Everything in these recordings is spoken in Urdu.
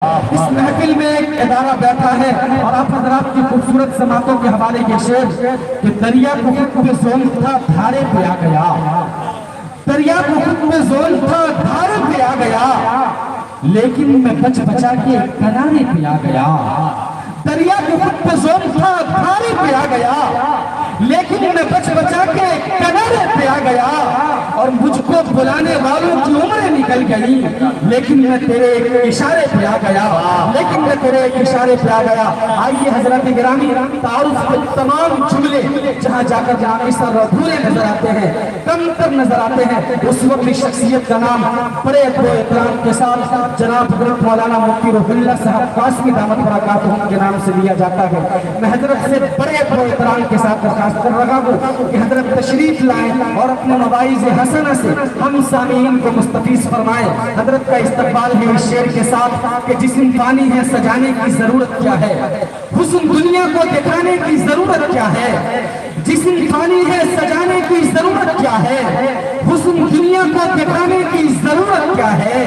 اس محفل میں ایک ادارہ بیٹھا ہے اور آپ حضرات کی خوبصورت سماعتوں کے حوالے کے شعر کہ دریا کو خود پہ زون تھا دھارے پہ آ گیا، دریا کو خود پہ زون تھا دھارے پہ آ گیا، لیکن میں بچ بچا کے کنارے پہ آ گیا۔ دریا کو خود پہ زون تھا دھارے پہ آ گیا، لیکن میں بچ بچا کے کنارے پہ آ گیا، اور مجھ کو بلانے والوں کی عمریں نکل گئی، لیکن میں تیرے ایک اشارے پہ آ گیا، لیکن میں تیرے ایک اشارے پہ آ گیا۔ آئیے حضرات گرامی، تعارف کے تمام جملے جہاں جا کر ناقصر اور ادھورے نظر آتے ہیں، کم تر نظر آتے ہیں، اس وقت کی شخصیت کا نام بڑے احترام کے ساتھ جناب حضرت مولانا مفتی روح اللہ صاحب قاسمی دامت برکاتہ کے نام سے لیا جاتا ہے۔ میں حضرت سے بڑے احترام کے ساتھ درخواست کر رہا ہوں کہ حضرت تشریف لائیں اور اپنے مواعظ حسنہ سے ہم سامعین کو مستفیض فرمائیں۔ حضرت کا استقبال ہے اس شعر کے ساتھ کہ جسم فانی ہے سجانے کی ضرورت کیا ہے، حسن دنیا کو دکھانے کی ضرورت کیا ہے، جسم فانی ہے سجانے کی ضرورت کیا ہے، حسن دنیا کو دکھانے کی ضرورت کیا ہے،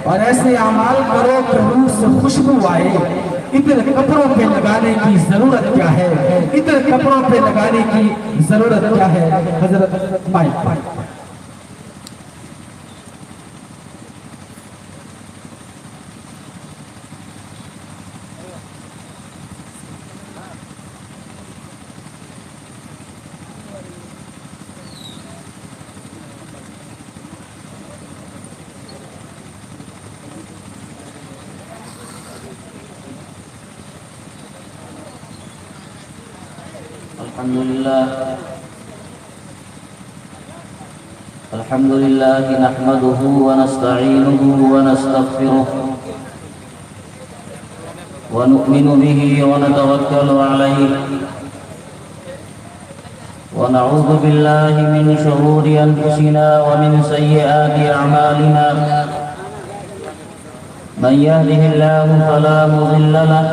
اور ایسے اعمال کرو کہ روح سے خوشبو آئے، اتنے کپڑوں پہ لگانے کی ضرورت کیا ہے، اتنے کپڑوں پہ لگانے کی ضرورت کیا ہے۔ حضرت مائک الحمد لله نحمده ونستعينه ونستغفره ونؤمن به ونتوكل عليه ونعوذ بالله من شرور أنفسنا ومن سيئات أعمالنا من يهده الله فلا مضل له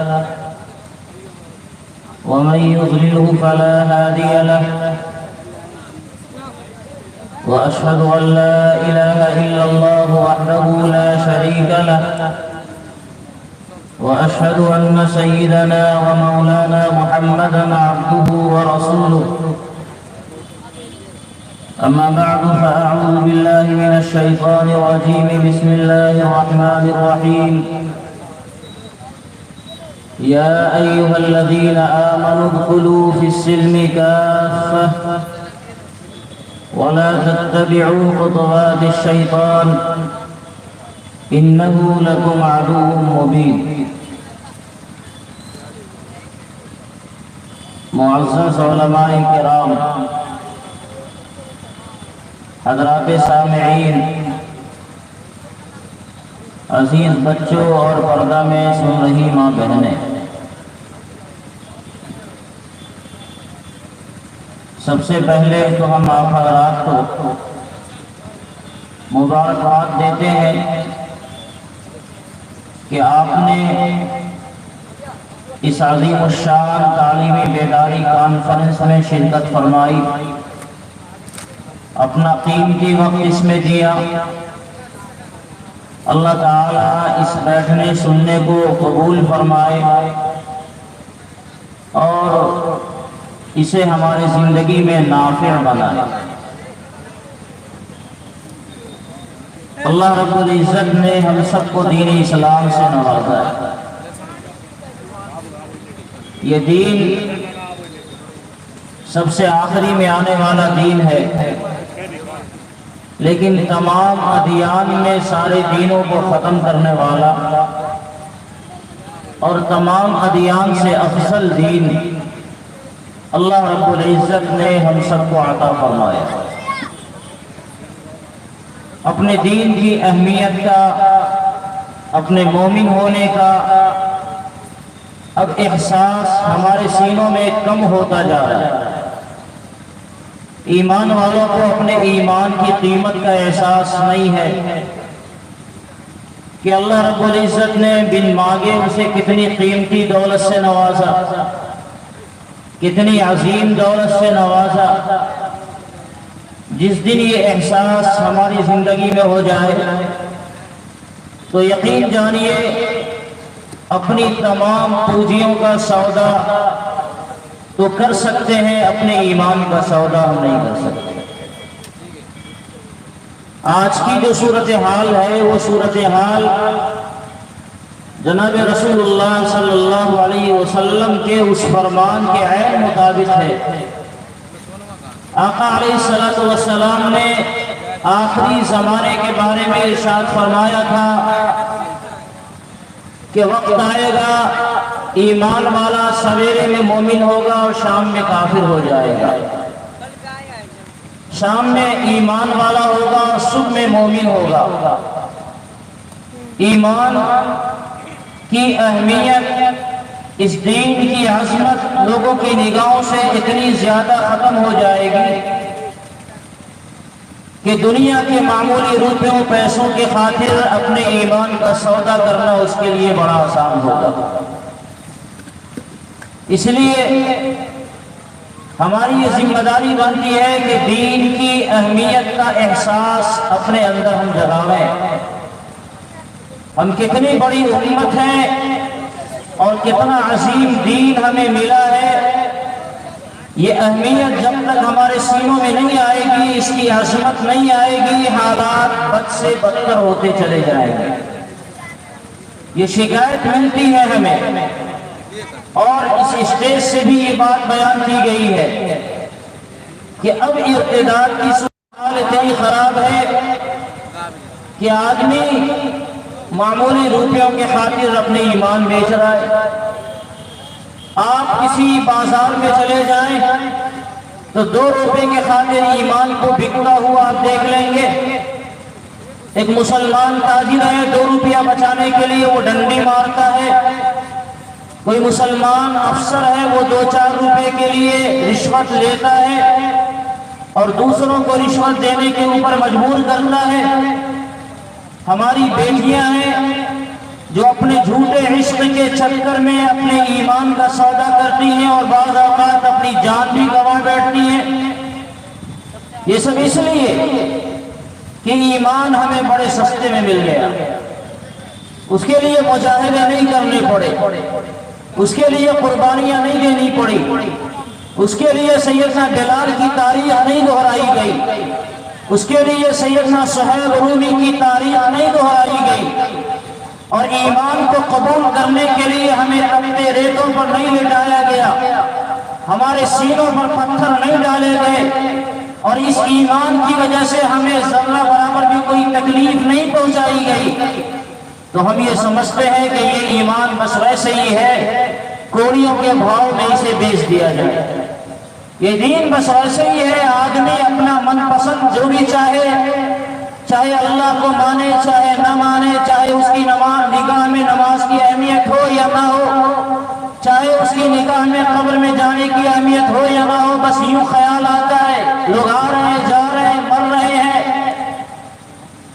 ومن يضلله فلا هادي له وأشهد أن لا إله إلا الله وحده لا شريك له وأشهد أن سيدنا ومولانا محمدا عبده ورسوله أما بعد فأعوذ بالله من الشيطان الرجيم بسم الله الرحمن الرحيم يا أيها الذين آمنوا ادخلوا في السلم كافة ولا تتبعوا خطوات الشيطان إنه لكم عدو مبين۔ معزز علماء کرام، حضرات سامعین، عزیز بچوں اور پردہ میں سن رہی ماں بہنیں، سب سے پہلے تو ہم آپ حضرات کو مبارکباد دیتے ہیں کہ آپ نے اس عظیم الشان تعلیمی بیداری کانفرنس میں شرکت فرمائی، اپنا قیمتی وقت اس میں دیا۔ اللہ تعالیٰ اس بیٹھنے سننے کو قبول فرمائے اور اسے ہماری زندگی میں نافع بنائے۔ اللہ رب العزت نے ہم سب کو دین اسلام سے نوازا ہے۔ یہ دین سب سے آخری میں آنے والا دین ہے، لیکن تمام ادیان میں سارے دینوں کو ختم کرنے والا اور تمام ادیان سے افضل دین اللہ رب العزت نے ہم سب کو عطا فرمایا۔ اپنے دین کی اہمیت کا، اپنے مومن ہونے کا اب احساس ہمارے سینوں میں کم ہوتا جا رہا ہے۔ ایمان والوں کو اپنے ایمان کی قیمت کا احساس نہیں ہے کہ اللہ رب العزت نے بن مانگے اسے کتنی قیمتی دولت سے نوازا، کتنی عظیم دولت سے نوازا۔ جس دن یہ احساس ہماری زندگی میں ہو جائے تو یقین جانیے اپنی تمام پونجیوں کا سودا تو کر سکتے ہیں، اپنے ایمان کا سودا ہم نہیں کر سکتے۔ آج کی جو صورتحال ہے وہ صورتحال جناب رسول اللہ صلی اللہ علیہ وسلم کے اس فرمان کے عین مطابق ہے۔ آقا علیہ الصلوۃ والسلام نے آخری زمانے کے بارے میں ارشاد فرمایا تھا کہ وقت آئے گا ایمان والا سویرے میں مومن ہوگا اور شام میں کافر ہو جائے گا، شام میں ایمان والا ہوگا اور صبح میں مومن ہوگا۔ ایمان کی اہمیت، اس دین کی عظمت لوگوں کی نگاہوں سے اتنی زیادہ ختم ہو جائے گی کہ دنیا کے معمولی روپیوں پیسوں کے خاطر اپنے ایمان کا سودا کرنا اس کے لیے بڑا آسان ہوگا۔ اس لیے ہماری یہ ذمہ داری بنتی ہے کہ دین کی اہمیت کا احساس اپنے اندر ہم جگائیں۔ ہم کتنی بڑی امت ہیں اور کتنا عظیم دین ہمیں ملا ہے، یہ اہمیت جب تک ہمارے سینوں میں نہیں آئے گی، اس کی عظمت نہیں آئے گی، حالات بد سے بدتر ہوتے چلے جائیں گے۔ یہ شکایت ملتی ہے ہمیں، اور اس اسٹیج سے بھی یہ بات بیان کی گئی ہے کہ اب ارتداد کی صورت اتنی خراب ہے کہ آدمی معمولی روپیوں کے خاطر اپنے ایمان بیچ رہا ہے۔ آپ کسی بازار میں چلے جائیں تو 2 روپے کے خاطر ایمان کو بکتا ہوا آپ دیکھ لیں گے۔ ایک مسلمان تاجر ہے، 2 روپیہ بچانے کے لیے وہ ڈنڈی مارتا ہے۔ کوئی مسلمان افسر ہے، وہ 2-4 روپے کے لیے رشوت لیتا ہے اور دوسروں کو رشوت دینے کے اوپر مجبور کرتا ہے۔ ہماری بیٹیاں ہیں جو اپنے جھوٹے عشق کے چکر میں اپنے ایمان کا سودا کرتی ہیں اور بعض اوقات اپنی جان بھی گنوا بیٹھتی ہیں۔ یہ سب اس لیے کہ ایمان ہمیں بڑے سستے میں مل گیا، اس کے لیے مجاہدے نہیں کرنے پڑے، اس کے لیے قربانیاں نہیں دینی پڑی، اس کے لیے سیدنا بلال کی تاریخ نہیں دہرائی گئی، اس کے لیے سیدنا صہیب رومی کی تاریخ نہیں دہرائی گئی، اور ایمان کو قبول کرنے کے لیے ہمیں اپنے ریتوں پر نہیں لٹایا گیا، ہمارے سینوں پر پتھر نہیں ڈالے گئے، اور اس ایمان کی وجہ سے ہمیں ذرہ برابر بھی کوئی تکلیف نہیں پہنچائی گئی، تو ہم یہ سمجھتے ہیں کہ یہ ایمان بس ویسے ہی ہے، کوڑیوں کے بھاؤ میں اسے بیچ دیا جائے۔ یہ دین بس ویسے ہی ہے، آدمی اپنا من پسند جو بھی چاہے اللہ کو مانے چاہے نہ مانے، چاہے اس کی نگاہ میں نماز کی اہمیت ہو یا نہ ہو، چاہے اس کی نگاہ میں قبر میں جانے کی اہمیت ہو یا نہ ہو، بس یوں خیال آتا ہے لوگ آ رہے ہیں جا رہے ہیں مر رہے ہیں۔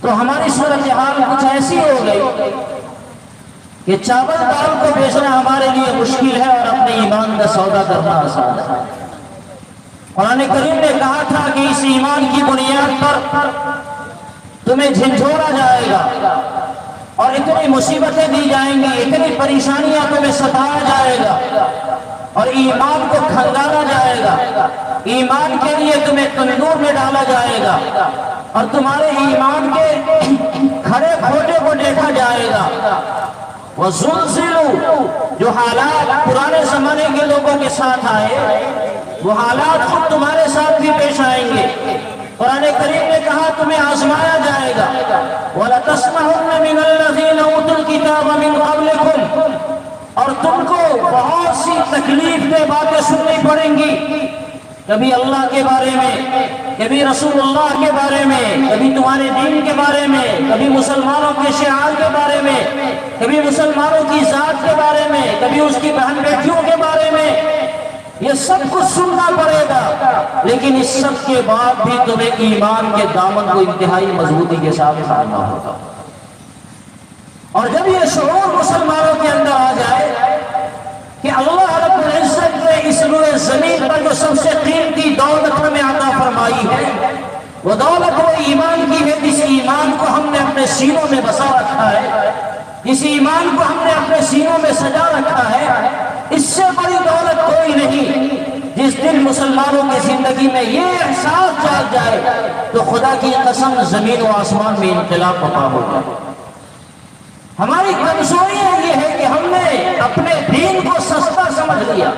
تو ہماری صورتحال کچھ ایسی ہو گئی کہ چاول دال کو بیچنا ہمارے لیے مشکل ہے اور اپنے ایمان کا سودا کرنا آسان ہے۔ قرآن کریم نے کہا تھا کہ اس ایمان کی بنیاد پر تمہیں جھنجھوڑا جائے گا اور اتنی مصیبتیں دی جائیں گی، اتنی پریشانیاں تمہیں ستایا جائے گا اور ایمان کو کھنگالا جائے گا، ایمان کے لیے تمہیں تندور میں ڈالا جائے گا اور تمہارے ایمان کے کھڑے کھوٹے کو دیکھا جائے گا۔ وَزُلْزِلُوا، جو حالات پرانے زمانے کے لوگوں کے ساتھ آئے وہ حالات خود تمہارے ساتھ بھی پیش آئیں گے۔ قرآن کریم نے کہا تمہیں آزمایا جائے گا، وَلَتَسْمَعُنَّ مِنَ الَّذِينَ أُوتُوا الْكِتَابَ مِنْ قَبْلِكُمْ، اور تم کو بہت سی تکلیف دہ باتیں سننی پڑیں گی، کبھی اللہ کے بارے میں، کبھی رسول اللہ کے بارے میں، کبھی تمہارے دین کے بارے میں، کبھی مسلمانوں کے شعار کے بارے میں، کبھی مسلمانوں کی ذات کے بارے میں، کبھی اس کی بہن بیٹیوں کے بارے میں۔ یہ سب کچھ سننا پڑے گا، لیکن اس سب کے بعد بھی تمہیں ایمان کے دامن کو انتہائی مضبوطی کے ساتھ تھامنا ہوگا۔ اور جب یہ شعور مسلمانوں کے اندر آ جائے کہ اللہ رب العزت نے اس روئے زمین پر جو سب سے قیمتی دولت ہمیں عطا فرمائی ہے، وہ دولت وہ ایمان کی ہے، جس ایمان کو ہم نے اپنے سینوں میں بسا رکھا ہے، جس ایمان کو ہم نے اپنے سینوں میں نہیں، جس دن مسلمانوں کی زندگی میں یہ احساس جاگ جائے تو خدا کی قسم زمین و آسمان میں انقلاب برپا ہو جائے۔ ہماری کمزوریاں یہ ہے کہ ہم نے اپنے دین کو سستا سمجھ لیا۔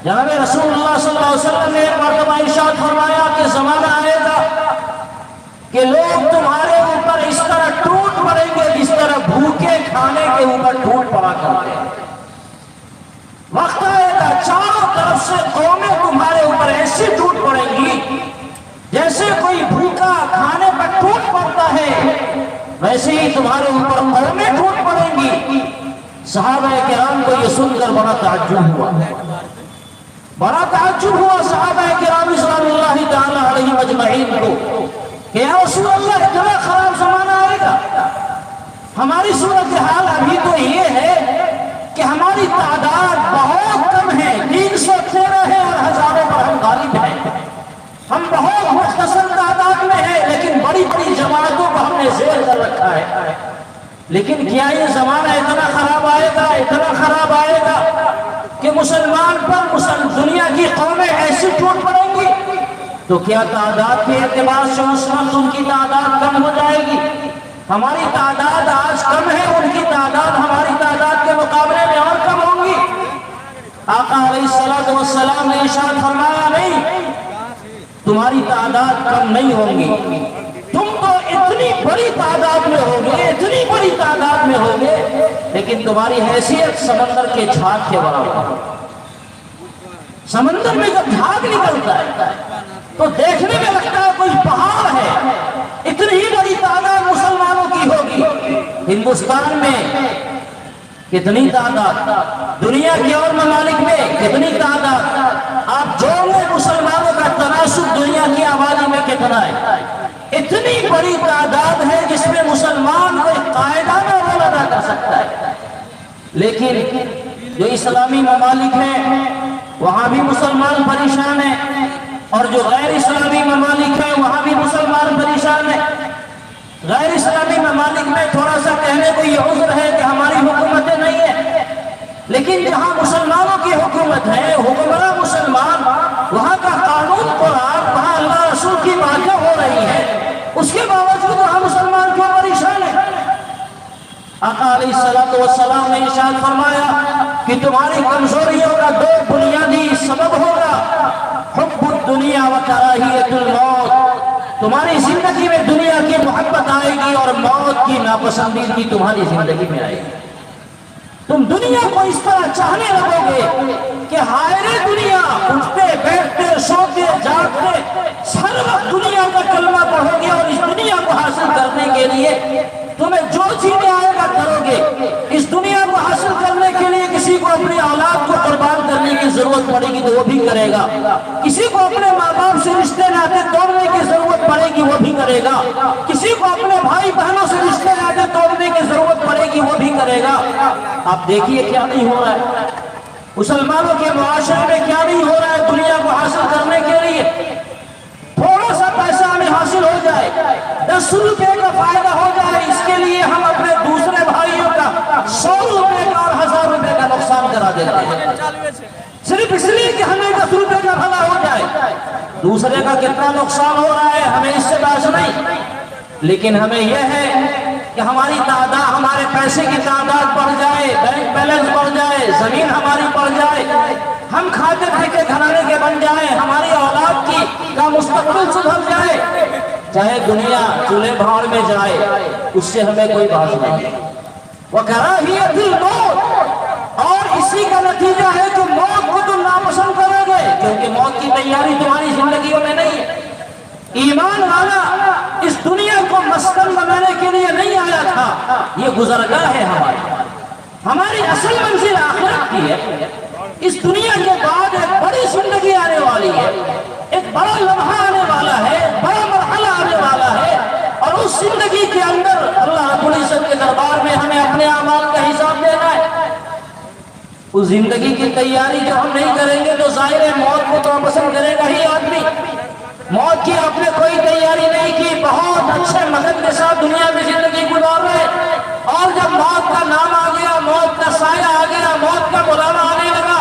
جناب رسول اللہ صلی اللہ علیہ وسلم نے ایک مرتبہ ارشاد فرمایا کہ زمانہ آئے گا کہ لوگ تمہارے اوپر اس طرح ٹوٹ پڑیں گے جس طرح بھوکے کھانے کے اوپر ٹوٹ پڑا کرتے ہیں۔ وقت آئے گا چاروں طرف سے قومیں تمہارے اوپر ایسی ٹوٹ پڑیں گی جیسے کوئی بھوکا کھانے پر ٹوٹ پڑتا ہے، ویسے ہی تمہارے اوپر قومیں ٹوٹ پڑیں گی۔ صحابہ کرام کو یہ سن کر بڑا تعجب ہوا، بڑا تعجب ہوا صحابہ کرام رضوان اللہ تعالی علیہم اجمعین کو کہ یا رسول اللہ اتنا خراب زمانہ آئے گا۔ ہماری صورتحال ابھی تو یہ ہے کہ ہماری تعداد بہت کم ہے، 313 ہے اور ہزاروں پر ہم غالب ہیں۔ ہم بہت مختصر تعداد میں ہیں لیکن بڑی بڑی جماعتوں کو ہم نے زیر کر رکھا ہے۔ لیکن کیا یہ زمانہ اتنا خراب آئے گا، اتنا خراب آئے گا کہ مسلمان پر دنیا کی قومیں ایسی ٹوٹ پڑیں گی؟ تو کیا تعداد کے اعتبار سے اس وقت ان کی تعداد کم ہو جائے گی؟ ہماری تعداد آج کم ہے، ان کی تعداد ہماری تعداد کے مقابلے میں اور کم ہوں گی۔ آقا علیہ الصلوۃ والسلام نے ارشاد فرمایا نہیں، تمہاری تعداد کم نہیں ہوگی، تم تو اتنی بڑی تعداد میں ہوگے، اتنی بڑی تعداد میں ہوگے لیکن تمہاری حیثیت سمندر کے جھاگ کے برابر۔ سمندر میں جب جھاگ نکلتا ہے تو دیکھنے میں لگتا ہے کوئی پہاڑ ہے، اتنی ہی بڑی تعداد مسلمانوں کی ہوگی۔ ہندوستان میں کتنی تعداد، دنیا کے اور ممالک میں کتنی تعداد، آپ جوڑ لیں مسلمانوں کا تناسب دنیا کی آبادی میں کتنا ہے؟ اتنی بڑی تعداد ہے جس میں مسلمان کوئی قائدانہ رول ادا کر سکتا ہے۔ لیکن جو اسلامی ممالک ہیں وہاں بھی مسلمان پریشان ہیں، اور جو غیر اسلامی ممالک ہیں وہاں بھی مسلمان پریشان ہیں۔ غیر اسلامی ممالک میں تھوڑا سا کہنے کو یہ عذر ہے کہ ہماری حکومتیں نہیں ہیں، لیکن جہاں مسلمانوں کی حکومت ہے، حکمراں مسلمان، وہاں کا قانون قرآن، وہاں اللہ رسول کی باتیں ہو رہی ہیں، اس کے باوجود وہاں مسلمان کیوں پریشان ہے؟ آقا علیہ الصلوۃ والسلام نے ارشاد فرمایا کہ تمہاری کمزوریوں کا دو بنیادی سبب ہوگا، حب الدنیا و کراہیت الموت۔ تمہاری زندگی میں دنیا کی محبت آئے گی اور موت کی ناپسندیدگی تمہاری زندگی میں آئے گی۔ تم دنیا کو اس طرح چاہنے لگو گے کہ ہائے رے دنیا، اٹھتے بیٹھتے سوتے جاگتے ہر وقت دنیا کا کلمہ پڑھو گے، اور اس دنیا کو حاصل کرنے کے لیے تمہیں جو چیزیں آئے گا کرو گے۔ اس دنیا کو حاصل کرنے کے لیے کسی کو اپنی اولاد کو قربان کرنے کی ضرورت پڑے گی تو وہ بھی کرے گا، کسی کو اپنے ماں باپ سے رشتے ناطے توڑنے کی ضرورت پڑے گی وہ بھی کرے گا، کسی کو اپنے بھائی بہنوں سے رشتے ناطے توڑنے کی ضرورت پڑے گی وہ بھی کرے گا۔ آپ دیکھیے کیا نہیں ہو رہا ہے مسلمانوں کے معاشرے میں، کیا نہیں ہو رہا ہے دنیا کو حاصل کرنے کے لیے۔ تھوڑا سا پیسہ ہمیں حاصل ہو جائے، 10 روپے کا فائدہ ہو جائے، اس کے لیے ہم اپنے دوسرے بھائیوں کا 100 روپے کا اور 1000 روپے کا نقصان کرا دیتے ہیں، صرف اس لیے کہ ہمیں 10 روپے کا بھلا ہو جائے۔ دوسرے کا کتنا نقصان ہو رہا ہے ہمیں اس سے باز نہیں، لیکن ہمیں یہ ہے کہ ہماری تعداد، ہمارے پیسے کی تعداد بڑھ جائے، بینک بیلنس بڑھ جائے، زمین ہماری بڑھ جائے، ہم کھاتے پیتے گھرانے کے بن جائیں، ہماری اولاد کا مستقبل سدھر جائے، چاہے دنیا چولہے بھاڑ میں جائے، اس سے ہمیں کوئی باز نہیں۔ وَكَرَاهِيَةِ الْمَوْتِ، اور اسی کا نتیجہ ہے کہ موت کو تم ناپسند کرو گے، کیونکہ موت کی تیاری تمہاری زندگیوں میں نہیں ہے۔ ایمان والا اس دنیا کو مسکن بنانے کے لیے نہیں آیا تھا، یہ گزرگاہ ہے ہماری اصل منزل آخرت کی ہے۔ اس دنیا کے بعد ایک بڑی زندگی آنے والی ہے، ایک بڑا لمحہ آنے والا ہے، بڑا مرحلہ آنے والا ہے، اور اس زندگی کے اندر اللہ رب العزت کے دربار میں ہمیں اپنے اعمال کا حساب دینا ہے۔ اس زندگی کی تیاری جو ہم نہیں کریں گے تو ظاہر ہے موت کو تو پسند کرے گا ہی آدمی۔ موت کی آپ نے کوئی تیاری نہیں کی، بہت اچھے مقصد کے ساتھ دنیا میں زندگی گزار رہے، اور جب موت کا نام آ گیا، موت کا سایہ آ گیا، موت کا بلانا آنے لگا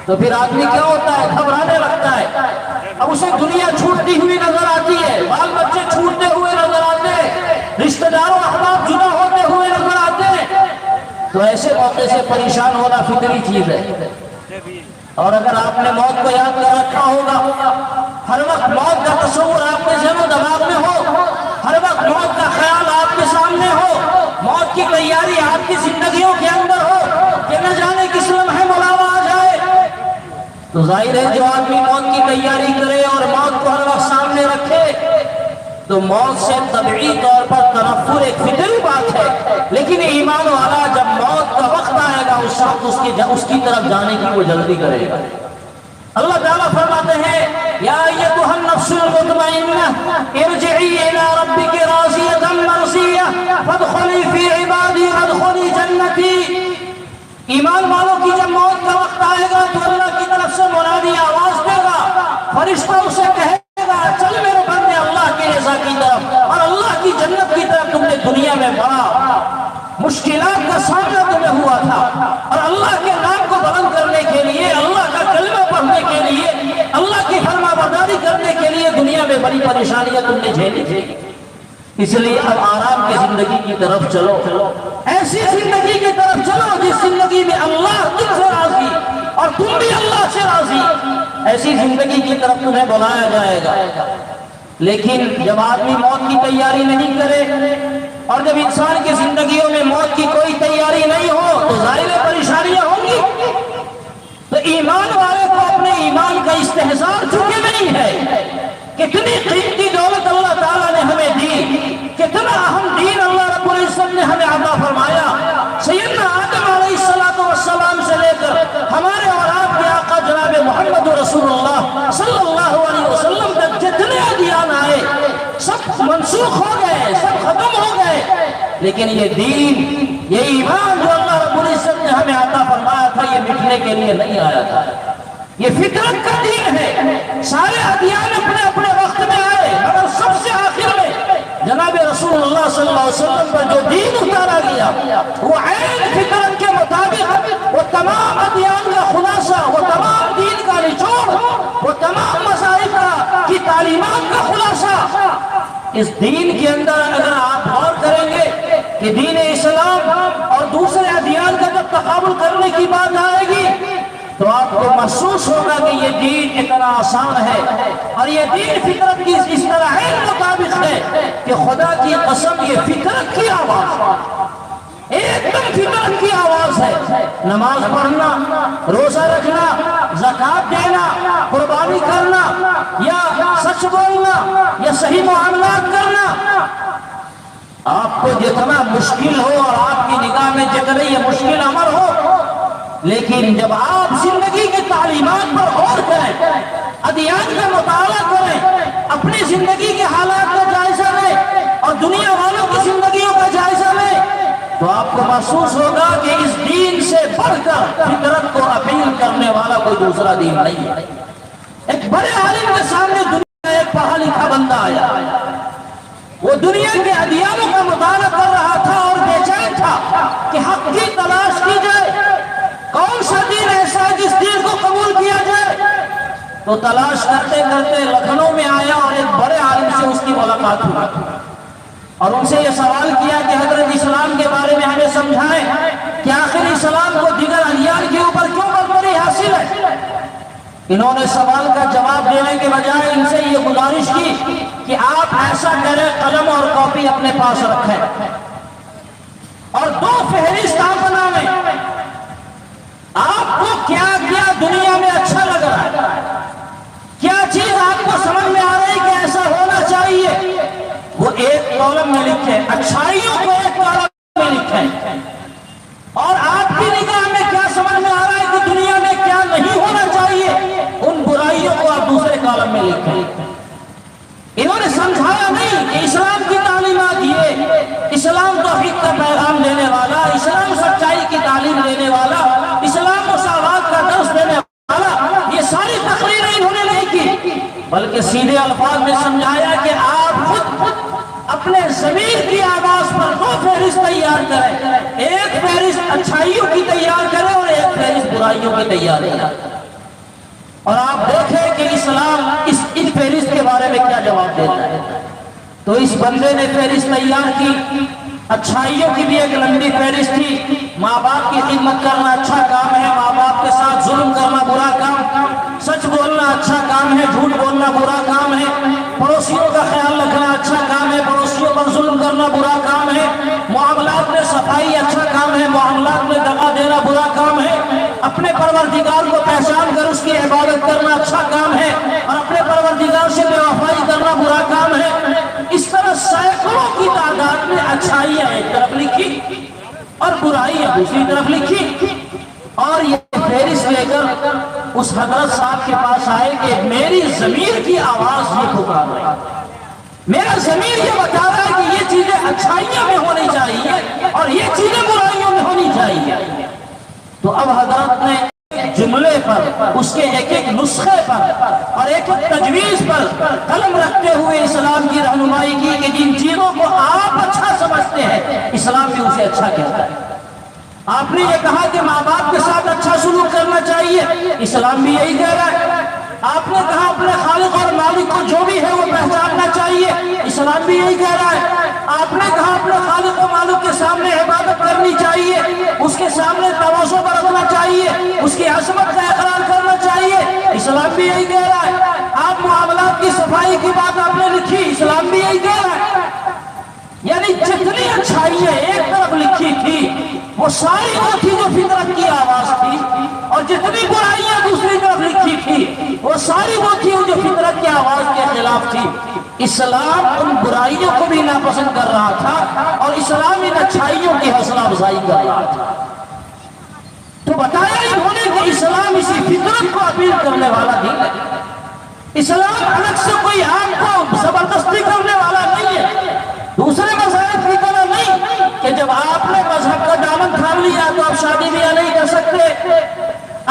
تو پھر آدمی کیا ہوتا ہے؟ گھبرانے لگتا ہے۔ اب اسے دنیا چھوٹتی ہوئی نظر آتی ہے، بال بچے چھوٹتے ہوئے نظر آتے ہیں، رشتہ داروں احباب جدا ہوتے ہوئے نظر آتے ہیں، تو ایسے موقع سے پریشان ہونا فطری چیز ہے۔ اور اگر آپ نے موت کو یاد کر رکھا ہوگا، ہر وقت موت کا تصور آپ کے ذہن و دماغ میں ہو، ہر وقت موت کا خیال آپ کے سامنے ہو، موت کی تیاری آپ کی زندگیوں کے اندر ہو کہ نہ جانے کس لمحے ملاوا آ جائے، تو ظاہر ہے جو آدمی موت کی تیاری کرے اور موت کو ہر وقت سامنے رکھے تو موت سے طبعی طور پر تنفر ایک فطری بات ہے، لیکن ایمان والا جب موت کا وقت آئے گا اس وقت اس کی طرف جانے کی وہ جلدی کرے گا۔ اللہ تعالیٰ فرماتے ہیں یا ایتھا النفس المطمئنہ ارجعی الی ربک راضیۃ مرضیہ فادخلی فی عبادی وادخلی جنتی۔ ایمان والوں کی جب موت کا وقت آئے گا تو اللہ کی طرف سے منادی آواز دے گا، فرشتہ اسے کہے گا چل میرے بندے اللہ کی رضا کی طرف اور اللہ کی جنت کی طرف۔ تم نے دنیا میں بڑا مشکلات کا سامنا تمہیں ہوا تھا اور اللہ کے نام کو بلند کرنے کے لیے، اللہ کا کلمہ پڑھنے کے لیے، اللہ کی فرما برداری کرنے کے لیے دنیا میں بڑی پریشانیاں تم نے جھیلی تھی، اس لیے اب آرام کی زندگی کی طرف چلو، ایسی زندگی کی طرف چلو جس زندگی میں اللہ تم سے راضی اور تم بھی اللہ سے راضی، ایسی زندگی کی طرف تمہیں بلایا جائے گا۔ لیکن جب آدمی موت کی تیاری نہیں کرے اور جب انسان کی زندگیوں میں موت کی کوئی تیاری نہیں ہو تو ظاہر پریشانیاں ہوں گی۔ تو ایمان والے کو اپنے ایمان کا استحضار چکے نہیں ہے، کتنی قیمتی دولت اللہ تعالیٰ نے ہمیں دی، کتنا اہم دین اللہ رب العزت نے ہمیں عطا فرمایا۔ سیدنا آدم علیہ السلام سے لے کر ہمارے اور آپ کے آقا جناب محمد رسول اللہ صلی اللہ علیہ وسلم تک جتنے ادیان آئے سب منسوخ ہو گئے، سب ختم ہو گئے، لیکن یہ دین، یہ ایمان جو اللہ رب العزت نے ہمیں عطا فرمایا تھا یہ مٹنے کے لیے نہیں آیا تھا، یہ فطرت کا دین ہے۔ سارے ادیان اپنے اپنے وقت میں آئے مگر سب سے آخر میں جناب رسول اللہ صلی اللہ علیہ وسلم پر جو دین اتارا گیا وہ عین فطرت کے مطابق، وہ تمام ادیان کا خلاصہ، وہ تمام دین کا نچوڑ، وہ تمام مذاہب کی تعلیمات کا خلاصہ۔ اس دین کے اندر اگر آپ غور کریں گے کہ دین اسلام اور دوسرے ادیان کا جب تقابل کرنے کی بات آئے گی تو آپ کو محسوس ہوگا کہ یہ دین اتنا آسان ہے اور یہ دین فطرت کی اس طرح ہے مطابق ہے کہ خدا کی قسم یہ فطرت کی آواز، ایک دم فطرت کی آواز ہے۔ نماز پڑھنا، روزہ رکھنا، زکوٰۃ دینا، قربانی کرنا یا سچ بولنا یا صحیح معاملات کرنا آپ کو جتنا مشکل ہو اور آپ کی نگاہ میں جتنا یہ مشکل امر ہو، لیکن جب آپ زندگی کی تعلیمات پر غور کریں، ادیان کا مطالعہ کریں، اپنی زندگی کے حالات کا جائزہ لیں اور دنیا والوں کی زندگیوں کا جائزہ لیں تو آپ کو محسوس ہوگا کہ اس دین سے بڑھ کر فطرت کو اپیل کرنے والا کوئی دوسرا دین نہیں ہے۔ ایک بڑے عالم کے سامنے دنیا میں ایک پڑھا لکھا بندہ آیا، وہ دنیا کے ادیانوں کا مطالعہ کر رہا تھا اور بے چین تھا کہ حق کی تلاش کی جائے، کون سا دین ایسا ہے جس دین کو قبول کیا جائے۔ تو تلاش کرتے کرتے لکھنؤ میں آیا اور ایک بڑے عالم سے اس کی ملاقات ہوئی اور ان سے یہ سوال کیا کہ حضرت اسلام کے بارے میں ہمیں سمجھائیں کہ آخر اسلام کو دیگر ادیان کے اوپر کیوں برتری حاصل ہے۔ انہوں نے سوال کا جواب دینے کے بجائے ان سے یہ گزارش کی کہ آپ ایسا کریں قلم اور کاپی اپنے پاس رکھیں اور دو فہرست آپ بنائیں، آپ کو کیا کیا دنیا میں اچھا لگ رہا ہے، کیا چیز آپ کو سمجھ میں آ رہی کہ ایسا ہونا چاہیے، وہ ایک کالم میں لکھیں، اچھائیوں کو ایک کالم میں لکھیں، اور آپ کی نگاہ میں کیا سمجھ میں آ رہا ہے کہ دنیا میں کیا نہیں ہونا چاہیے، ان برائیوں کو آپ دوسرے کالم میں لکھیں۔ انہوں نے سمجھایا نہیں کہ اسلام کی تعلیمات یہ، اسلام توحید کا پیغام دینے والا، اسلام سچائی کی تعلیم دینے والا، اسلام مساوات کا درس دینے والا، یہ ساری تقریریں انہوں نے نہیں کی، بلکہ سیدھے الفاظ میں سمجھایا کہ آپ خود اپنے ضمیر کی آواز پر دو فہرست تیار کریں، ایک فہرست اچھائیوں کی تیار کریں اور ایک فہرست برائیوں کی تیار کریں۔ اور آپ دیکھیں کہ اسلام اس فہرست کے بارے میں کیا جواب دیتا ہے. تو اس بندے نے فہرست تیار کی. اچھائیوں کی بھی ایک لمبی فہرست تھی. ماں باپ کی خدمت کرنا اچھا کام ہے، ماں باپ کے ساتھ ظلم کرنا برا کام، سچ بولنا اچھا کام ہے، جھوٹ بولنا برا کام ہے، پڑوسیوں کا خیال رکھنا اچھا کام ہے، پڑوسیوں پر ظلم کرنا برا کام ہے، معاملات میں صفائی اچھا کام ہے، معاملات میں دغا دینا برا کام ہے، اپنے پروردگار کو پہچان کر اس کی عبادت کرنا اچھا کام ہے، اور اپنے پروردگار سے بے وفائی کرنا برا کام ہے. اس طرح سینکڑوں کی تعداد میں اچھائیاں ایک طرف لکھی اور برائیاں دوسری طرف لکھی. اور یہ فہرست لے کر اس حضرت صاحب کے پاس آئے کہ میری ضمیر کی آواز یہ پکار رہی ہے، میرا ضمیر یہ بتا رہا ہے کہ یہ چیزیں اچھائیوں میں ہونی چاہیے اور یہ چیزیں برائیوں میں ہونی چاہیے. تو اب حضرت نے جملے پر، اس کے ایک ایک نسخے پر اور ایک ایک تجویز پر قلم رکھتے ہوئے اسلام کی رہنمائی کی کہ جن چیزوں کو آپ اچھا سمجھتے ہیں اسلام بھی اسے اچھا کہتا ہے. آپ نے یہ کہا کہ ماں باپ کے ساتھ اچھا سلوک کرنا چاہیے، اسلام بھی یہی کہہ رہا ہے. آپ نے کہا اپنے خالق اور مالک کو جو بھی ہے وہ پہچاننا چاہیے، اسلام بھی یہی کہہ رہا ہے. آپ نے کہا اپنے خالق و مالک کے سامنے عبادت کرنی چاہیے، اس کے سامنے تواضع برتنا چاہیے، اس کی عظمت کا اقرار کرنا چاہیے، اسلام بھی یہی کہہ رہا ہے. آپ معاملات کی صفائی کی بات آپ نے لکھی، اسلام بھی یہی کہہ رہا ہے. یعنی جتنی اچھائیاں ایک طرف لکھی تھی وہ ساری وہ تھی جو فطرت کی آواز تھی، اور جتنی برائیاں دوسری طرف لکھی تھی وہ ساری وہ تھی جو فطرت کی آواز کے خلاف تھی. اسلام ان برائیوں کو بھی ناپسند کر رہا تھا اور اسلام ان اچھائیوں کی حوصلہ افزائی کر رہا تھا. تو بتایا انہوں نے کہ اسلام اسی فطرت کو اپیل کرنے والا دین ہے. اسلام الگ سے کوئی آپ کو زبردستی کرنے والا نہیں ہے. دوسرے مذاہب کی طرح نہیں کہ جب آپ نے مذہب کا دامن تھام لیا تو آپ شادی بیاہ نہیں کر سکتے،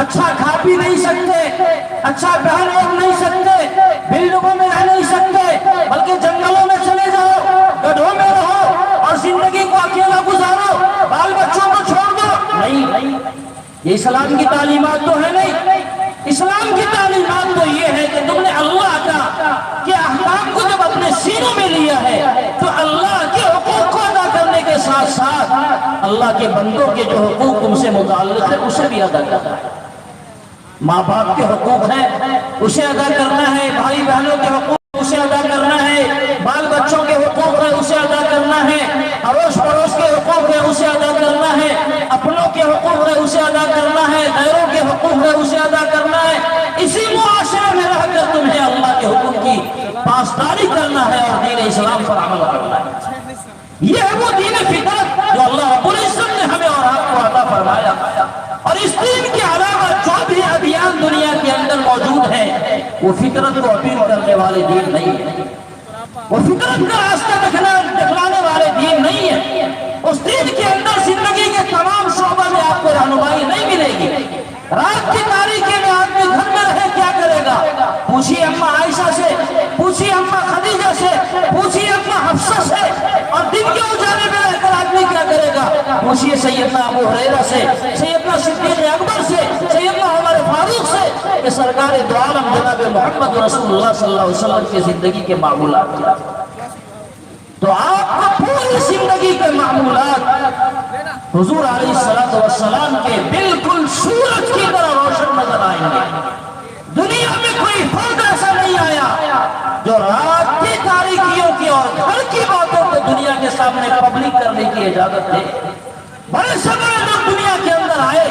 اچھا کھا پی نہیں سکتے، اچھا پہن اوڑھ نہیں سکتے، بلڈنگوں میں رہ نہیں سکتے، بلکہ جنگلوں میں چلے جاؤ، گدھوں میں رہو اور زندگی کو اکیلا گزارو، بال بچوں کو چھوڑ دو. نہیں، یہ اسلام کی تعلیمات تو ہے نہیں. اسلام کی تعلیمات تو یہ ہے کہ تم نے اللہ کے احکام کو جب اپنے سینوں میں لیا ہے تو اللہ کے حقوق کو ادا کرنے کے ساتھ ساتھ اللہ کے بندوں کے جو حقوق تم سے متعلق ہے اسے بھی ادا کرنا ہے. ماں باپ کے حقوق ہیں اسے ادا کرنا ہے، بھائی بہنوں کے حقوق اسے ادا کرنا ہے، بال بچوں کے حقوق ہے اسے ادا کرنا ہے، اڑوس پڑوس کے حقوق ہے اسے ادا کرنا ہے، اپنوں کے حقوق ہے اسے ادا کرنا ہے، غیروں کے حقوق ہے اسے ادا کرنا ہے. اسی معاشرے میں رہ کر تمہیں اللہ کے حکم کی پاسداری کرنا ہے اور دین اسلام پر عمل کرنا ہے. یہ ہے وہ دین فطرت جو اللہ رب العزت نے ہمیں اور آپ کو عطا فرمایا. اور اس دین کے علاوہ جو بھی ادیان دنیا کے اندر موجود ہیں وہ فطرت کو اپیل کرنے والے دین نہیں ہے، وہ فطرت کا راستہ دکھلانے والے دین نہیں ہے. اس دین کے اندر زندگی کے تمام شعبوں میں آپ کو رہنمائی نہیں ملے گی. رات کی تاریکی میں آدمی گھر میں رہے کیا کرے گا؟ پوچھیے اماں عائشہ سے، پوچھیے اماں خدیجہ سے، پوچھیے اماں حفصہ سے. اور دن کے اجالے میں رہ کر آدمی کیا کرے گا؟ پوچھیے سیدنا ابو ہریرہ سے، سیدنا صدیق اکبر سے، سیدنا عمر فاروق سے کہ سرکار دو عالم جناب محمد رسول اللہ صلی اللہ علیہ وسلم کی زندگی کے معمولات کیا. تو آپ کو پوری زندگی کے معمولات حضور علیہ السلام کے بالکل سورج کی طرح روشن نظر آئیں گے. دنیا میں کوئی فرد ایسا نہیں آیا جو رات کی تاریکیوں کی اور گھر کی باتوں کو دنیا کے سامنے پبلک کرنے کی اجازت دے. بڑے سے بڑے لوگ دنیا کے اندر آئے،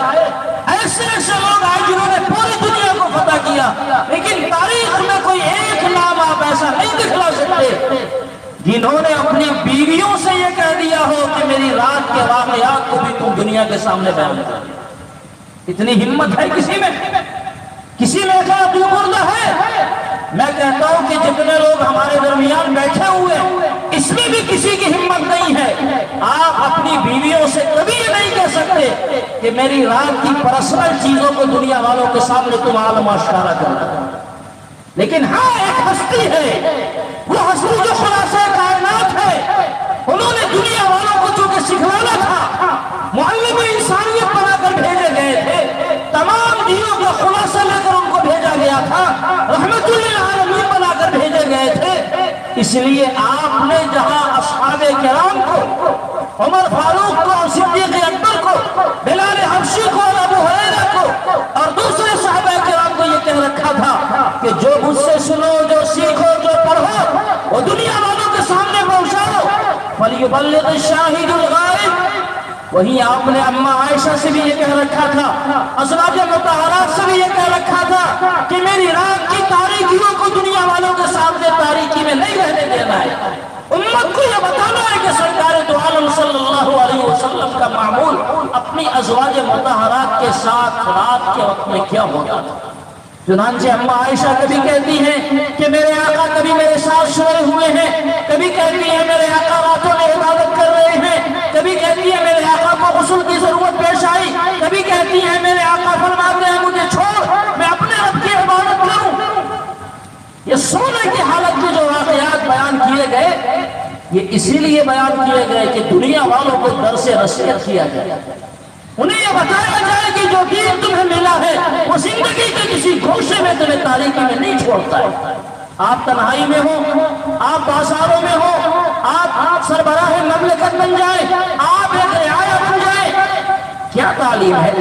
ایسے ایسے لوگ آئے جنہوں نے پوری دنیا کو فتح کیا، لیکن تاریخ میں کوئی ایک نام آپ ایسا نہیں دکھلا سکتے جنہوں نے اپنی بیویوں سے یہ کہہ دیا ہو کہ میری رات کے واقعات کو بھی تم دنیا کے سامنے بیان کر. اتنی ہمت ہے کسی میں؟ کسی میں ایسا دل مردہ ہے؟ میں کہتا ہوں کہ جتنے لوگ ہمارے درمیان بیٹھے ہوئے اس میں بھی کسی کی ہمت نہیں ہے. آپ اپنی بیویوں سے کبھی یہ نہیں کہہ سکتے کہ میری رات کی پرسنل چیزوں کو دنیا والوں کے سامنے تم عالم آشکارا کرنا. لیکن ہاں ایک ہستی ہے، وہ ہستی جو خلاصہ کائنات ہے. انہوں نے دنیا والوں کو جو کہ سکھلانا تھا، معلم انسانیت بنا کر بھیجے گئے تھے، تمام دینوں کا خلاصہ لے کر ان کو بھیجا گیا اس لیے آپ نے جہاں اصحاب کرام کو، عمر فاروق کو اور صدیق اکبر کو، بلال حبشی کو اور ابو ہریرہ کو اور دوسرے صحابہ کرام کو یہ کہہ رکھا تھا کہ جو مجھ سے سنو، جو سیکھو، جو پڑھو، وہ دنیا والوں کے سامنے پہنچاؤ، فَلْيُبَلِّغِ الشَّاهِدُ الْغَائِبَ۔ وہیں آپ نے اماں عائشہ سے بھی یہ کہہ رکھا تھا، ازواج مطہرات سے بھی یہ کہہ رکھا تھا کہ میری رات کی تاریکیوں کو دنیا والوں کے سامنے تاریکی میں نہیں رہنے دینا ہے۔ امت کو یہ بتانا ہے کہ سرکار دو عالم صلی اللہ علیہ وسلم کا معمول اپنی ازواج مطہرات کے ساتھ رات کے وقت میں کیا ہوتا تھا۔ چنانچہ اماں عائشہ کبھی کہتی ہیں کہ میرے آقا کبھی میرے ساتھ سوئے ہوئے ہیں، کبھی کہتی ہیں میرے آقا راتوں میں عبادت کر رہے ہیں، کبھی کہتی ہیں میرے آقا کو غسل کی ضرورت پیش آئی، کبھی کہتی ہیں میرے آقا فرماتے ہیں مجھے چھوڑ میں اپنے رب کی عبادت کروں۔ یہ سونے کی حالت میں جو واقعات بیان کیے گئے، یہ اسی لیے بیان کیے گئے کہ دنیا والوں کو درس نصیحت کیا جائے، انہیں یہ بتایا جائے کہ جو دین تمہیں ملا ہے وہ زندگی کے کسی گوشے میں تمہیں تاریکی میں نہیں چھوڑتا ہے۔ آپ تنہائی میں ہو، آپ بازاروں میں ہو، آپ سربراہ مملکت بن جائیں، آپ ایک رعایا بن جائیں، کیا تعلیم ہے؟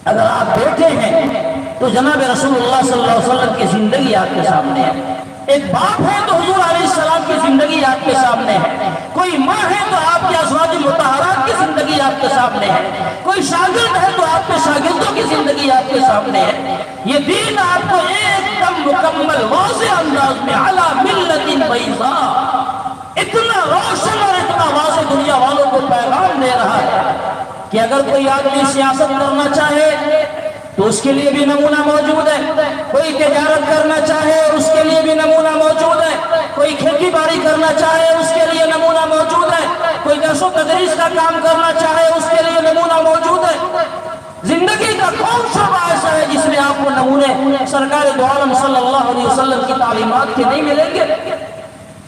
اگر آپ بیٹھے ہیں تو جناب رسول اللہ صلی اللہ علیہ وسلم کی زندگی آپ کے سامنے ہے، ایک باپ ہے تو حضور علیہ السلام کی زندگی آپ کے سامنے ہے، کوئی ماں ہے تو آپ کے ازواج مطہرات کی زندگی آپ کے سامنے ہے، کوئی شاگرد ہے تو آپ کے شاگردوں کی زندگی آپ کے سامنے ہے۔ یہ دین آپ کو ایک دم مکمل واضح انداز میں علی ملت بیضاء اتنا روشن اور اتنا واضح دنیا والوں کو پیغام دے رہا ہے کہ اگر کوئی آدمی سیاست کرنا چاہے تو اس کے لیے بھی نمونہ موجود ہے، کوئی تجارت کرنا چاہے اس کے لیے بھی نمونہ موجود ہے، کوئی کھیتی باڑی کرنا چاہے اس کے لیے نمونہ موجود ہے، کوئی درس و تدریس کا کام کرنا چاہے اس کے لیے نمونہ موجود ہے۔ زندگی کا کون سا ایسا ہے جس میں آپ کو نمونے سرکار دو عالم صلی اللہ علیہ وسلم کی تعلیمات کے نہیں ملیں گے؟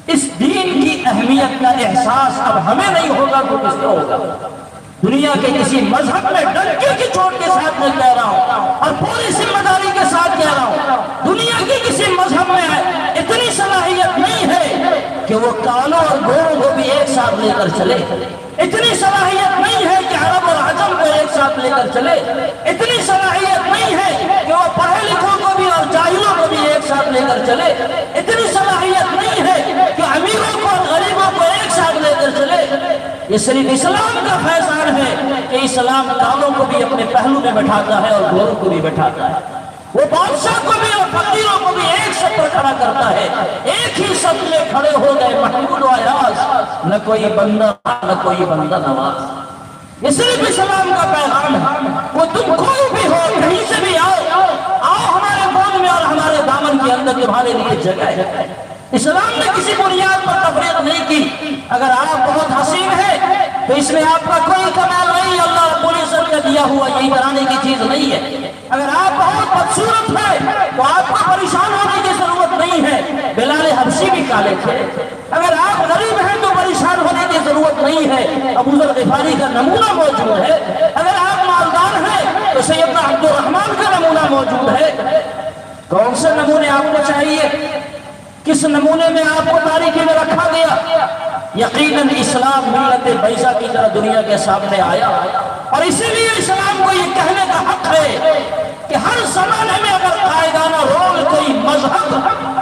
اس دین کی اہمیت کا احساس اب ہمیں نہیں ہوگا تو کس کو ہوگا؟ دنیا کے کسی مذہب میں ڈنکے کی چوٹ کے ساتھ میں کہہ رہا ہوں اور پوری ذمہ داری کے ساتھ کہہ رہا ہوں، دنیا کے کسی مذہب میں اتنی صلاحیت نہیں ہے کہ وہ کالوں اور گوروں کو بھی ایک ساتھ لے کر چلے، اتنی صلاحیت نہیں ہے کہ عرب اور عجم کو ایک ساتھ لے کر چلے، اتنی صلاحیت نہیں ہے کہ وہ پڑھے لکھوں کو بھی اور جاہلوں کو بھی ایک ساتھ لے کر چلے، اتنی صلاحیت نہیں ہے کہ امیروں کو اور غریبوں کو ایک ساتھ لے کر چلے۔ یہ صرف اسلام کا فیضان ہے کہ اسلام کالوں کو بھی اپنے پہلو میں بٹھاتا ہے اور گوروں کو بھی بٹھاتا ہے، وہ بادشاہ کو بھی اور فقیروں کو بھی ایک سب پر کھڑا کرتا ہے، ایک ہی سب میں کھڑے ہو گئے محمود و ایاز، نہ کوئی بندہ نہ کوئی بندہ نواز۔ یہ صرف اسلام کا پیغام ہے، وہ تم کوئی بھی ہو کہیں سے بھی آؤ ہمارے گود میں اور ہمارے دامن کے اندر تمہارے لیے جگہ ہے۔ اسلام نے کسی بنیاد پر تفریق نہیں کی۔ اگر آپ بہت حسین ہیں تو اس میں آپ کا کوئی کمال نہیں، اللہ رب العزت کا دیا ہوا یہی بنانے کی چیز نہیں ہے۔ اگر آپ بہت بدصورت ہیں تو آپ کو پریشان ہونے کی ضرورت نہیں ہے، بلال حبشی بھی کالے تھے۔ اگر آپ غریب ہیں تو پریشان ہونے کی ضرورت نہیں ہے، ابو ذر غفاری کا نمونہ موجود ہے۔ اگر آپ مالدار ہیں تو سیدنا عبد الرحمن کا نمونہ موجود ہے۔ کون سے نمونے آپ کو چاہیے؟ کس نمونے میں آپ کو تاریخی میں رکھا گیا؟ یقیناً اسلام ملت بیضاء کی طرح دنیا کے سامنے آیا، اور اسی لیے اسلام کو یہ کہنے کا حق ہے کہ ہر زمانے میں اگر قائدانہ رول کوئی مذہب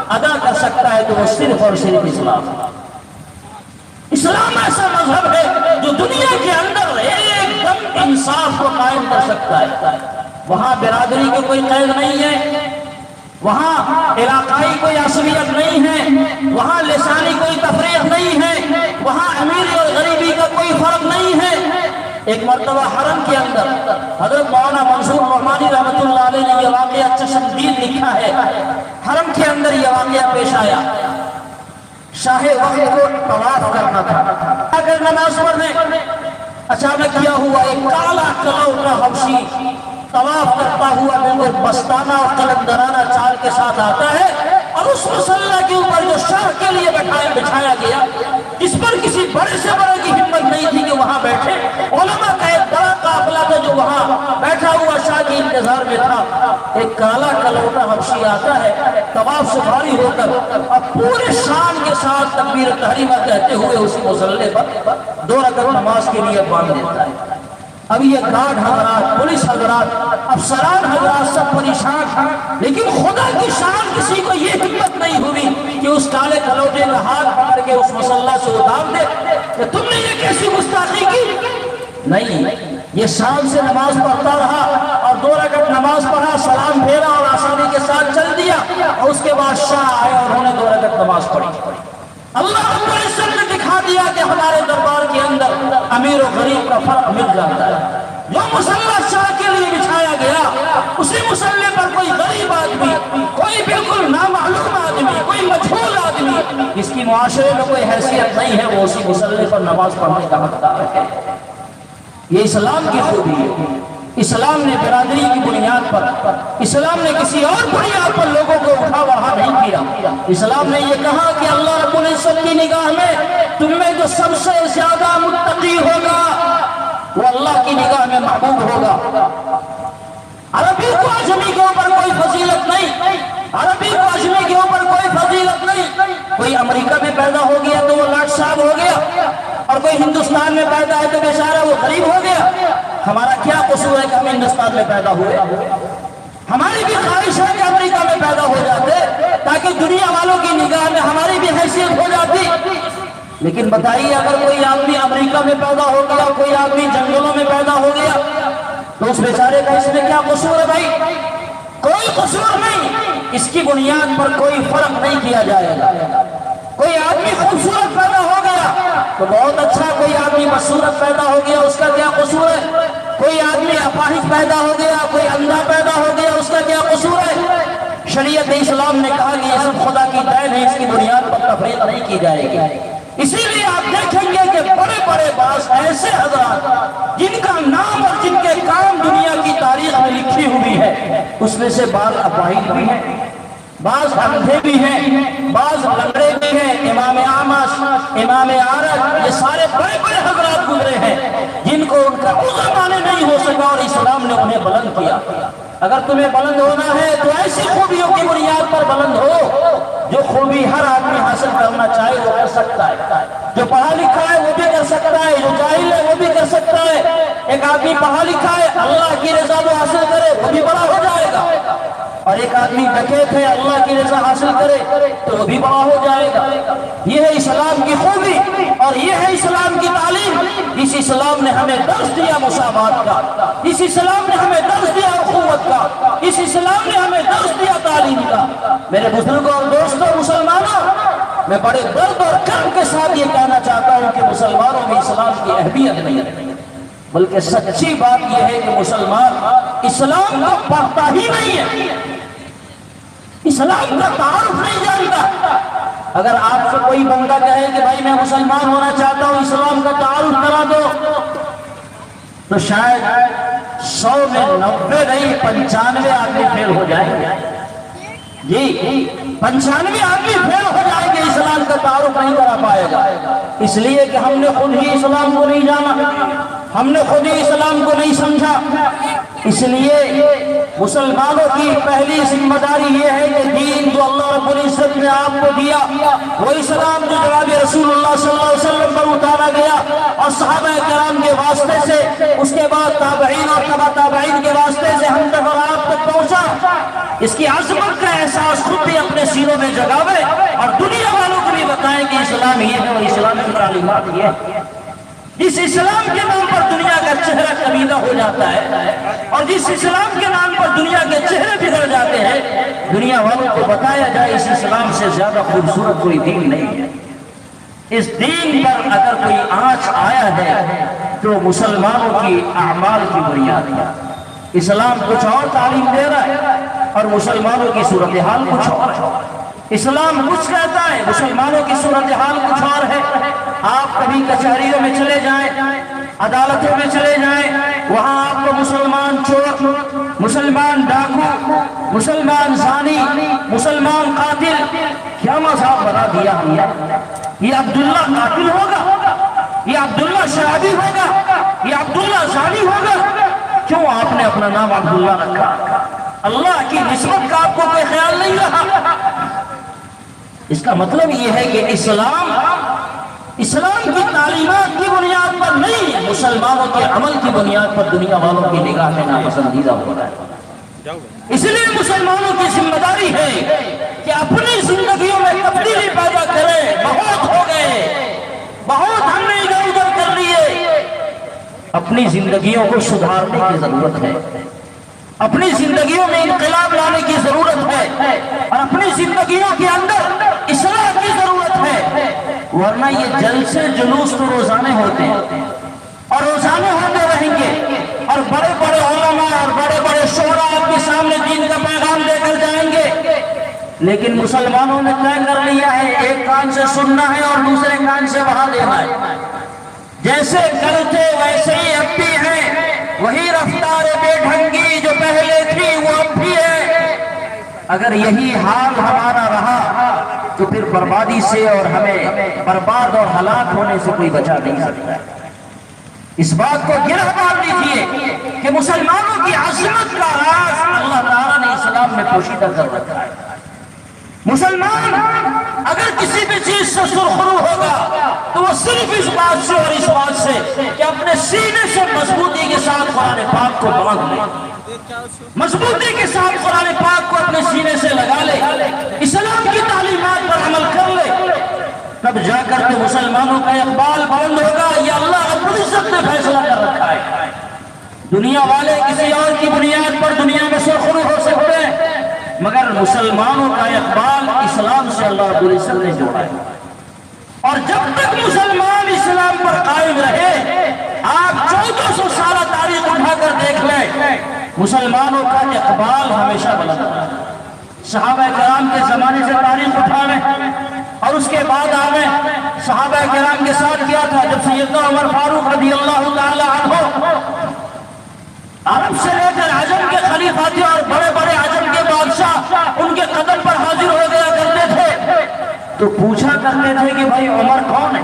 ادا کر سکتا ہے تو وہ صرف اور صرف اسلام۔ اسلام ایسا مذہب ہے جو دنیا کے اندر ایک دم انصاف کو قائم کر سکتا ہے۔ وہاں برادری کو کوئی قید نہیں ہے، وہاں علاقائی کوئی عصبیت نہیں ہے، وہاں لسانی کوئی تفریق نہیں ہے، وہاں امیری اور غریبی کا کوئی فرق نہیں ہے۔ ایک مرتبہ حرم کے اندر حضرت مولانا منصور رحمانی رحمۃ اللہ علیہ نے یہ واقعہ چشمدید لکھا ہے۔ حرم کے اندر یہ واقعہ پیش آیا، شاہ وقت کو طواف کرنا تھا، اگر نماز پڑھنے اچانک کیا ہوا ایک کالا کلوٹا حبشی طواف کرتا ہوا بالکل مستانہ اور قلندرانہ چال کے ساتھ آتا ہے، اور اس مصلی کے اوپر جو شاہ کے لیے بچھایا گیا، اس پر کسی بڑے سے بڑے کی ہمت نہیں تھی کہ وہاں بیٹھے۔ علماء کا ایک بڑا قافلہ تھا جو وہاں بیٹھا ہوا شاہ کے انتظار میں تھا۔ ایک کالا کلوٹا حبشی آتا ہے طواف سے فارغ ہو کر اب پورے شان کے ساتھ تکبیر تحریمہ کہتے ہوئے اسی مصلی پر 2 رکعت نماز کے لیے باندھ دیتا ہے۔ اب یہ گارڈ حضرات، پولیس حضرات، افسران حضرات سب پریشان ہیں، لیکن خدا کی شان کسی کو یہ ہمت نہیں ہوئی کہ اس کالے کلوٹے کا ہاتھ پکڑ کے اس مصلی سے اتار دے کہ تم نے یہ کیسی گستاخی کی؟ نہیں، یہ شان سے نماز پڑھتا رہا اور 2 رکعت نماز پڑھا، سلام پھیرا اور آسانی کے ساتھ چل دیا، اور اس کے بعد شاہ آئے اور انہوں نے 2 رکعت نماز پڑھی۔ اللہ رب العزت نے دکھا دیا کہ ہمارے دربار کے اندر امیر و غریب کا فرق مل جاتا ہے۔ جو مصلی شاہ کے لیے بچھایا گیا، اسی مصلی پر کوئی غریب آدمی، کوئی بالکل نامعلوم آدمی، کوئی مجہول آدمی جس کی معاشرے میں کوئی حیثیت نہیں ہے، وہ اسی مصلی پر نماز پڑھنے کا حقدار ہے۔ یہ اسلام کی خوبی ہے۔ اسلام نے برادری کی بنیاد پر، اسلام نے کسی اور بنیاد پر لوگوں کو اٹھا بڑھا نہیں کیا۔ اسلام نے یہ کہا کہ اللہ رب العزت کی نگاہ میں تم میں جو سب سے زیادہ متقی ہوگا وہ اللہ کی نگاہ میں محبوب ہوگا۔ عربی کو اجمی کے اوپر کوئی فضیلت نہیں، عربی کو اجمی کے اوپر کوئی فضیلت نہیں۔ کوئی امریکہ میں پیدا ہو گیا تو وہ لاٹ صاحب ہو گیا، اور کوئی ہندوستان میں پیدا ہے تو بیچارہ وہ غریب ہو گیا۔ ہمارا کیا قصور ہے کہ ہم ہندوستان میں پیدا ہوئے؟ ہماری بھی خواہش ہے کہ امریکہ میں پیدا ہو جاتے تاکہ دنیا والوں کی نگاہ میں ہماری بھی حیثیت ہو جاتی۔ لیکن بتائیے، اگر کوئی آدمی امریکہ میں پیدا ہو گیا، کوئی آدمی جنگلوں میں پیدا ہو گیا، تو اس بیچارے کا اس میں کیا قصور ہے بھائی؟ کوئی قصور نہیں۔ اس کی بنیاد پر کوئی فرق نہیں کیا جائے گا۔ کوئی آدمی خوبصورت پیدا ہو گیا تو بہت اچھا، کوئی آدمی بدصورت پیدا ہو گیا، اس کا کیا قصور ہے؟ کوئی آدمی اپاہج پیدا ہو گیا، کوئی اندھا پیدا ہو گیا، اس کا کیا قصور ہے؟ شریعت اسلام نے کہا کہ یہ سب خدا کی دین ہے، اس کی بنیاد پر تفریق نہیں کی جائے گی۔ اسی لیے آپ دیکھیں گے کہ بڑے بڑے بعض ایسے حضرات جن کا نام اور جن کے کام دنیا کی تاریخ میں لکھی ہوئی ہے، اس میں سے بعض اپاہج بھی ہیں، بعض اندھے بھی ہیں، بعض لنگڑے بھی ہیں۔ امام اعمش، امام اعرج، یہ سارے بڑے بڑے حضرات گزرے ہیں جن کو ان کا عذر مانے نہیں ہو سکا اور اسلام نے انہیں بلند کیا۔ اگر تمہیں بلند ہونا ہے تو ایسی خوبیوں کی بنیاد پر بلند ہو جو خوبی ہر آدمی حاصل کرنا چاہے وہ کر سکتا ہے۔ جو پڑھا لکھا ہے وہ بھی کر سکتا ہے، جو جاہل ہے وہ بھی کر سکتا ہے۔ ایک آدمی پڑھا لکھا ہے، اللہ کی رضا وہ حاصل کرے، وہ بھی بڑا ہو جائے گا، اور ایک آدمی ڈکیت ہے، اللہ کی رضا حاصل کرے تو وہ بھی بڑا ہو جائے گا۔ یہ ہے اسلام کی خوبی اور یہ ہے اسلام کی تعلیم۔ اس اسلام نے ہمیں درس دیا مساوات کا، اس اسلام نے ہمیں درس دیا اخوت کا، اس اسلام نے ہمیں درس دیا تعلیم کا۔ میرے بزرگوں اور دوستوں، مسلمانوں، میں بڑے درد اور کرم کے ساتھ یہ کہنا چاہتا ہوں کہ مسلمانوں میں اسلام کی اہمیت نہیں ہے، بلکہ سچی بات یہ ہے کہ مسلمان اسلام کو پڑھتا ہی نہیں ہے، اسلام کا تعارف نہیں جانتا۔ اگر آپ سے کوئی بندہ کہے کہ بھائی میں مسلمان ہونا چاہتا ہوں، اسلام کا تعارف کرا دو، تو شاید 100 میں 90 نہیں 95 آدمی فیل ہو جائیں گے۔ جی 95 آدمی فیل ہو جائیں گے، اسلام کا تعارف نہیں کرا پائے گا، اس لیے کہ ہم نے خود ہی اسلام کو نہیں جانا، ہم نے خود ہی اسلام کو نہیں سمجھا۔ اس لیے مسلمانوں کی پہلی ذمہ داری یہ ہے کہ دین جو اللہ رب العزت نے آپ کو دیا، وہ اسلام جو جناب رسول اللہ صلی اللہ علیہ وسلم پر اتارا گیا اور صحابہ کرام کے واسطے سے، اس کے بعد تابعین اور تبع تابعین کے واسطے سے ہم تک اور آپ تک پہنچا، اس کی عظمت کا احساس خود بھی اپنے سینوں میں جگاوے اور دنیا والوں کو بھی بتائیں کہ اسلام یہ ہے اور اسلام کی تعلیمات یہ ہے۔ جس اسلام کے نام پر دنیا کا چہرہ کمیدہ ہو جاتا ہے اور جس اسلام کے نام پر دنیا کے چہرے بگڑ جاتے ہیں، دنیا والوں کو بتایا جائے اس اسلام سے زیادہ خوبصورت کوئی دین نہیں ہے۔ اس دین پر اگر کوئی آنچ آیا ہے تو مسلمانوں کی اعمال کی بنیاد ہے۔ اسلام کچھ اور تعلیم دے رہا ہے اور مسلمانوں کی صورتحال کچھ اور ہے۔ اسلام کچھ کہتا ہے، مسلمانوں کی صورتحال کچھ اور ہے۔ آپ کبھی کچہریوں میں چلے جائیں، عدالتوں میں چلے جائیں، وہاں آپ کو مسلمان چور، مسلمان ڈاکو، مسلمان زانی، مسلمان قاتل، کیا مذہب بنا دیا ہم نے؟ یہ عبداللہ قاتل ہوگا، یہ عبداللہ شرابی ہوگا، یہ عبداللہ زانی ہوگا؟ کیوں آپ نے اپنا نام عبداللہ رکھا؟ اللہ کی نسبت کا آپ کو کوئی خیال نہیں رہا۔ اس کا مطلب یہ ہے کہ اسلام کی تعلیمات کی بنیاد پر نہیں، مسلمانوں کے عمل کی بنیاد پر دنیا والوں کی نگاہ میں ناپسندیدہ ہو رہا ہے۔ اس لیے مسلمانوں کی ذمہ داری ہے کہ اپنی زندگیوں میں تبدیلی پیدا کریں۔ بہت ہو گئے، بہت ہم نے ادھر ادھر کر لیے۔ اپنی زندگیوں کو سدھارنے کی ضرورت ہے، اپنی زندگیوں میں انقلاب لانے کی ضرورت ہے، اور اپنی زندگیوں کے اندر اصلاح کی ضرورت ہے۔ ورنہ یہ جلسے جلوس تو روزانے ہوتے ہیں اور روزانے ہوتے رہیں گے، اور بڑے بڑے علماء اور بڑے بڑے شعراء آپ کے سامنے دین کا پیغام دے کر جائیں گے، لیکن مسلمانوں نے طے کر لیا ہے ایک کان سے سننا ہے اور دوسرے کان سے بہا دینا ہے۔ جیسے کل تھے ویسے ہی اب بھی ہیں، وہی رفتار بے ڈھنگی جو پہلے تھی وہ اب بھی ہے۔ اگر یہی حال ہمارا رہا تو پھر بربادی سے اور ہمیں برباد اور ہلاک ہونے سے کوئی بچا نہیں سکتا۔ اس بات کو گرہ ڈال دیجیے کہ مسلمانوں کی عظمت کا راز اللہ تعالیٰ نے اسلام میں پوشیدہ کر رکھا ہے۔ مسلمان اگر کسی بھی چیز سے سرخرو ہوگا تو وہ صرف اس بات سے اور اس بات سے کہ اپنے سینے سے مضبوطی کے ساتھ قرآن پاک کو باندھ لے، مضبوطی کے ساتھ قرآن پاک کو اپنے سینے سے لگا لے، اسلام کی تعلیمات پر عمل کر لے، تب جا کر کے مسلمانوں کا اقبال بلند ہوگا۔ یہ اللہ رب العزت نے فیصلہ کر رکھا ہے۔ دنیا والے کسی اور کی بنیاد پر دنیا میں سرخرو ہو سکتے ہیں، مگر مسلمانوں کا اقبال اسلام سے اللہ رب العزت نے جوڑا ہے، اور جب تک مسلمان اسلام پر قائم رہے، آپ 1400 سالہ تاریخ اٹھا کر دیکھ لیں، مسلمانوں کا اقبال ہمیشہ بلند رہا۔ صحابہ کرام کے زمانے سے تاریخ اٹھائیں اور اس کے بعد آئیں، صحابہ کرام کے ساتھ کیا تھا جب سیدنا عمر فاروق رضی اللہ تعالی عنہ عرب سے لے کر عجم کے خلیفہ تھے، اور بڑے بڑے عجم کے بادشاہ ان کے قدم پر حاضر ہو گیا کرتے تھے، تو پوچھا کرتے تھے کہ بھائی عمر کون ہے،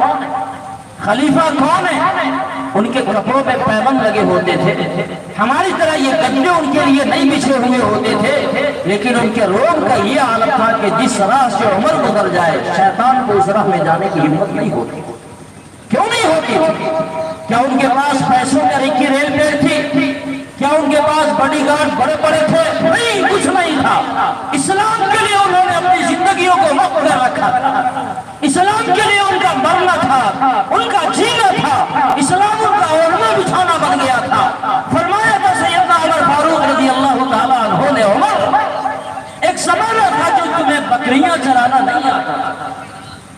خلیفہ کون ہے؟ ان کے کپڑوں پہ پیبند لگے ہوتے تھے، ہماری طرح یہ گدے ان کے لیے نہیں بچھے ہوئے ہوتے تھے، لیکن ان کے روب کا یہ عالم تھا کہ جس راہ سے عمر گزر جائے شیطان کو اس راہ میں جانے کی ہمت نہیں ہوتی۔ کیوں نہیں ہوتی؟ کیا ان کے پاس پیسوں کا رکی ریل پیڑ تھی؟ کیا ان کے پاس باڈی گارڈ بڑے بڑے تھے؟ نہیں، کچھ نہیں تھا۔ اسلام کے لیے انہوں نے اپنی زندگیوں کو وقف کر رکھا تھا، اسلام کے لیے ان کا مرنا تھا، ان کا جینا تھا، اسلام ان کا اوڑھنا بچھانا بن گیا تھا۔ فرمایا تھا سیدنا عمر فاروق رضی اللہ تعالیٰ عنہ نے، عمر ایک زمانہ تھا جو تمہیں بکریاں چرانا نہیں آتا تھا،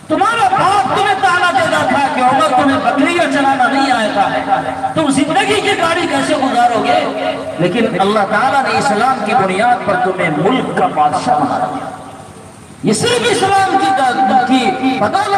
تمہارا باپ تمہیں تانا دیتا تھا کہ عمر تمہیں بکریاں چلانا نہیں آتا ہے، تم زندگی کی گاڑی کیسے گزارو گے؟ لیکن اللہ تعالیٰ نے اسلام کی بنیاد پر تمہیں ملک کا بادشاہ بنا دیا۔ یہ صرف اسلام کی بدولت